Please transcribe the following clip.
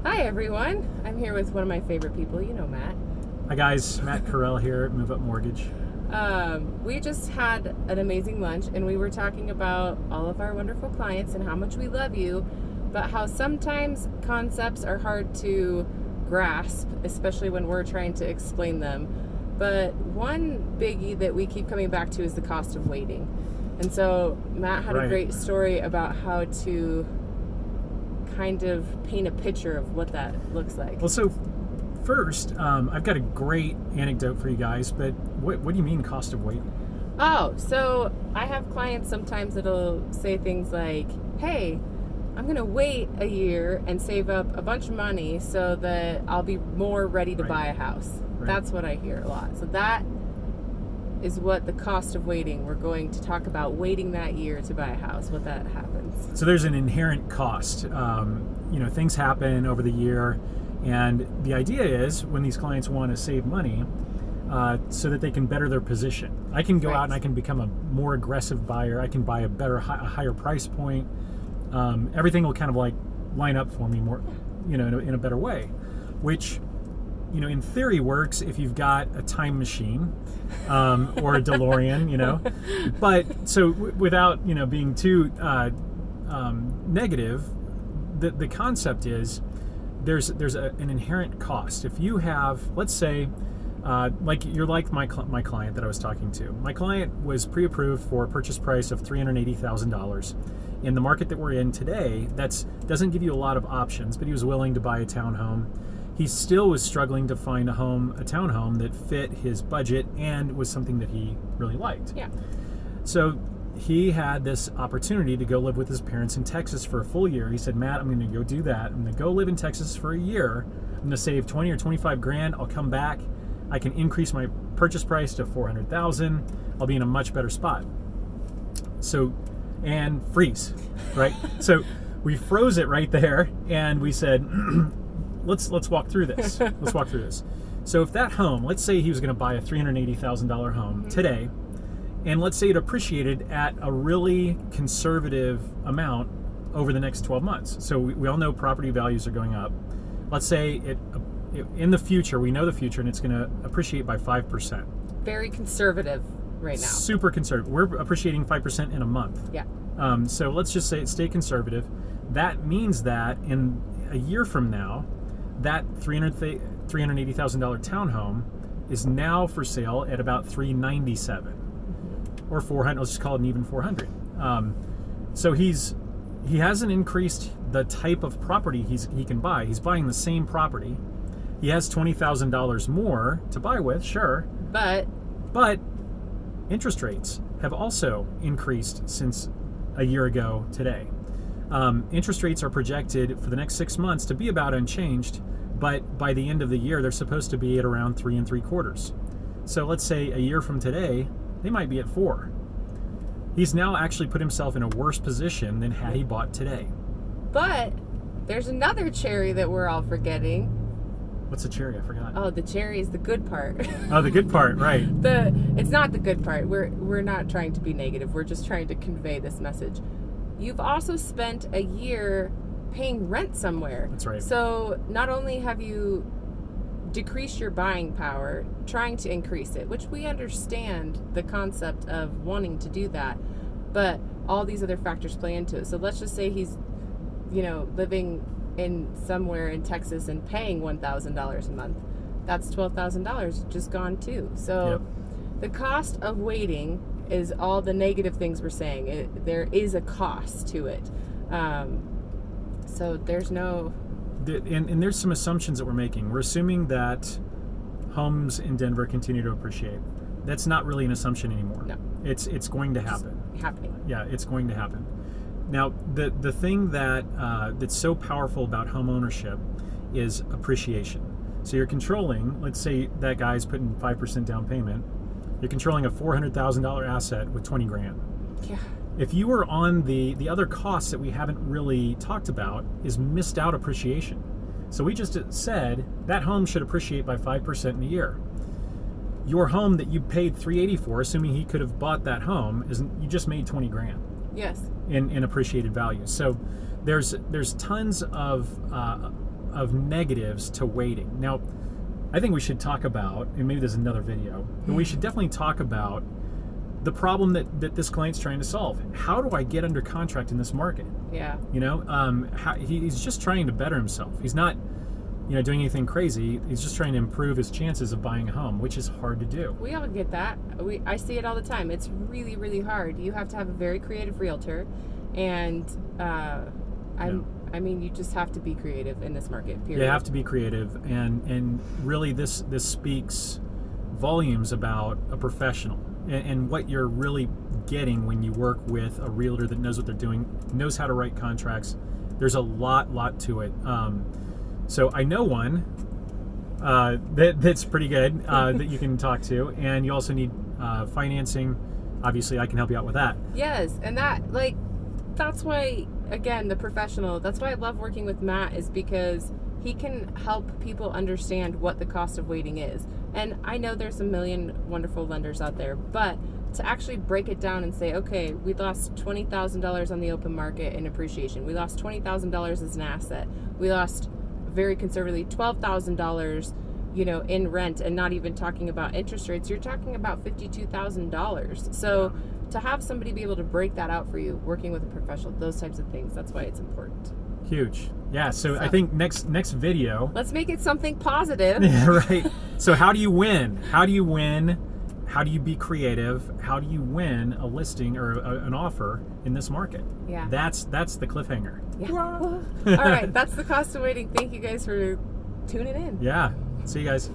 Hi everyone. I'm here with one of my favorite people. You know Matt. Hi guys, Matt Carell here at Move Up Mortgage. We just had an amazing lunch and we were talking about all of our wonderful clients and how much we love you, but how sometimes concepts are hard to grasp, especially when we're trying to explain them. But one biggie that we keep coming back to is the cost of waiting. And so Matt had a great story about how to kind of paint a picture of what that looks like. Well, so first, I've got a great anecdote for you guys, but what do you mean cost of waiting? Oh, so I have clients sometimes that'll say things like, hey, I'm going to wait a year and save up a bunch of money so that I'll be more ready to buy a house. That's what I hear a lot. So that is what the cost of waiting. We're going to talk about waiting that year to buy a house, what that happens. So there's an inherent cost. Things happen over the year, and the idea is when these clients want to save money so that they can better their position. I can go out and I can become a more aggressive buyer. I can buy a higher price point. Everything will kind of like line up for me more, in a better way, which in theory works if you've got a time machine or a DeLorean, But so without being too negative, the concept is there's an inherent cost. If you have, let's say, you're like my client that I was talking to. My client was pre-approved for a purchase price of $380,000. In the market that we're in today, that doesn't give you a lot of options, but he was willing to buy a townhome. He still was struggling to find a townhome that fit his budget and was something that he really liked. Yeah. So he had this opportunity to go live with his parents in Texas for a full year. He said, Matt, I'm going to go do that. I'm going to go live in Texas for a year. I'm going to save 20 or 25 grand. I'll come back. I can increase my purchase price to $400,000. I'll be in a much better spot. So, and freeze, right? So we froze it right there and we said, let's walk through this. Let's walk through this. So if that home, let's say he was going to buy a $380,000 home today, and let's say it appreciated at a really conservative amount over the next 12 months. So we all know property values are going up. Let's say it in the future, we know the future, and it's going to appreciate by 5%. Very conservative right now. Super conservative. We're appreciating 5% in a month. Yeah. So let's just say stay conservative. That means that in a year from now, that $380,000 townhome is now for sale at about $397,000 or $400,000. Let's just call it an even $400,000. So he hasn't increased the type of property he can buy. He's buying the same property. He has $20,000 more to buy with, sure. But interest rates have also increased since a year ago today. Interest rates are projected for the next 6 months to be about unchanged, but by the end of the year, they're supposed to be at around 3 3/4. So let's say a year from today, they might be at 4. He's now actually put himself in a worse position than had he bought today. But there's another cherry that we're all forgetting. What's the cherry? I forgot. Oh, the cherry is the good part. Oh, the good part, right. It's not the good part. We're not trying to be negative. We're just trying to convey this message. You've also spent a year paying rent somewhere. That's right. So not only have you decreased your buying power, trying to increase it, which we understand the concept of wanting to do that, but all these other factors play into it. So let's just say he's, living in somewhere in Texas and paying $1,000 a month. That's $12,000 just gone too. So the cost of waiting is all the negative things we're saying. There is a cost to it. So there's no... And there's some assumptions that we're making. We're assuming that homes in Denver continue to appreciate. That's not really an assumption anymore. No. It's going to happen. It's happening. Yeah, it's going to happen. Now, the thing that's so powerful about home ownership is appreciation. So you're controlling, let's say that guy's putting 5% down payment, you're controlling a $400,000 asset with 20 grand. Yeah. If you were on the other costs that we haven't really talked about is missed out appreciation. So we just said that home should appreciate by 5% in a year. Your home that you paid $380,000 for, assuming he could have bought that home, you just made 20 grand. Yes. In appreciated value. So there's tons of of negatives to waiting. Now, I think we should talk about, and maybe there's another video, but we should definitely talk about the problem that this client's trying to solve. How do I get under contract in this market? Yeah. You know, he's just trying to better himself. He's not, doing anything crazy. He's just trying to improve his chances of buying a home, which is hard to do. We all get that. I see it all the time. It's really, really hard. You have to have a very creative realtor, and I mean, you just have to be creative in this market. Period. You have to be creative, and really, this speaks volumes about a professional and what you're really getting when you work with a realtor that knows what they're doing, knows how to write contracts. There's a lot to it. So I know one that's pretty good that you can talk to, and you also need financing. Obviously, I can help you out with that. Yes, and that's why, again, the professional, that's why I love working with Matt, is because he can help people understand what the cost of waiting is. And I know there's a million wonderful lenders out there, but to actually break it down and say, okay, we lost $20,000 on the open market in appreciation. We lost $20,000 as an asset. We lost, very conservatively, $12,000, in rent, and not even talking about interest rates. You're talking about $52,000. So to have somebody be able to break that out for you, working with a professional, those types of things, that's why it's important. Huge. Yeah, so I think next video, let's make it something positive. Yeah, right. So how do you win? How do you be creative? How do you win a listing or an offer in this market? Yeah. That's the cliffhanger. Yeah. All right, that's the cost of waiting. Thank you guys for tuning in. Yeah. See you guys.